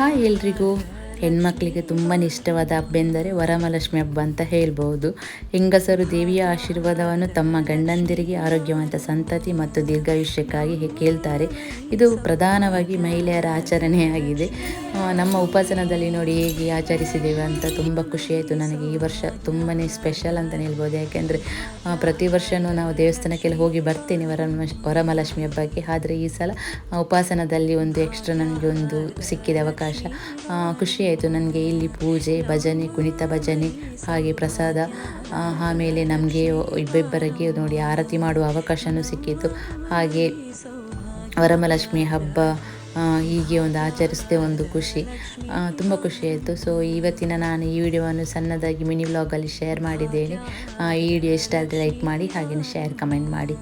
Hi ಎಲ್ರಿಗೂ. ಹೆಣ್ಮಕ್ಳಿಗೆ ತುಂಬಾ ಇಷ್ಟವಾದ ಹಬ್ಬ ಎಂದರೆ ವರಮಹಾಲಕ್ಷ್ಮಿ ಹಬ್ಬ ಅಂತ ಹೇಳ್ಬೋದು. ಹೆಂಗಸರು ದೇವಿಯ ಆಶೀರ್ವಾದವನ್ನು ತಮ್ಮ ಗಂಡಂದಿರಿಗೆ ಆರೋಗ್ಯವಂತ ಸಂತತಿ ಮತ್ತು ದೀರ್ಘಾಯುಷ್ಯಕ್ಕಾಗಿ ಕೇಳ್ತಾರೆ. ಇದು ಪ್ರಧಾನವಾಗಿ ಮಹಿಳೆಯರ ಆಚರಣೆಯಾಗಿದೆ. ನಮ್ಮ ಉಪಾಸನದಲ್ಲಿ ನೋಡಿ ಹೇಗೆ ಆಚರಿಸಿದ್ದೇವೆ ಅಂತ ತುಂಬ ಖುಷಿಯಾಯಿತು ನನಗೆ. ಈ ವರ್ಷ ತುಂಬಾ ಸ್ಪೆಷಲ್ ಅಂತಲೇ ಹೇಳ್ಬೋದು. ಯಾಕೆಂದರೆ ಪ್ರತಿ ವರ್ಷವೂ ನಾವು ದೇವಸ್ಥಾನಕ್ಕೆಲ್ಲ ಹೋಗಿ ಬರ್ತೇನೆ ವರಮಹಾಲಕ್ಷ್ಮಿ ಹಬ್ಬಕ್ಕೆ. ಆದರೆ ಈ ಸಲ ಉಪಾಸನದಲ್ಲಿ ಒಂದು ಎಕ್ಸ್ಟ್ರಾ ನನಗೆ ಒಂದು ಸಿಕ್ಕಿದ ಅವಕಾಶ. ಖುಷಿಯಾಯಿತು ನನಗೆ. ಇಲ್ಲಿ ಪೂಜೆ, ಭಜನೆ, ಕುಣಿತ ಭಜನೆ, ಹಾಗೆ ಪ್ರಸಾದ, ಆಮೇಲೆ ನಮಗೆ ಇಬ್ಬರಿಗೆ ನೋಡಿ ಆರತಿ ಮಾಡುವ ಅವಕಾಶವೂ ಸಿಕ್ಕಿತು. ಹಾಗೆ ವರಮಹಾಲಕ್ಷ್ಮಿ ಹಬ್ಬ ಹೀಗೆ ಒಂದು ಆಚರಿಸಿದೆ, ಒಂದು ಖುಷಿ, ತುಂಬ ಖುಷಿಯಾಯಿತು. ಸೊ ಇವತ್ತಿನ ನಾನು ಈ ವಿಡಿಯೋವನ್ನು ಸಣ್ಣದಾಗಿ ಮಿನಿ ವ್ಲಾಗಲ್ಲಿ ಶೇರ್ ಮಾಡಿದ್ದೇನೆ. ಈ ವಿಡಿಯೋ ಇಷ್ಟ ಆದರೆ ಲೈಕ್ ಮಾಡಿ, ಹಾಗೆಯೇ ಶೇರ್ ಕಮೆಂಟ್ ಮಾಡಿ.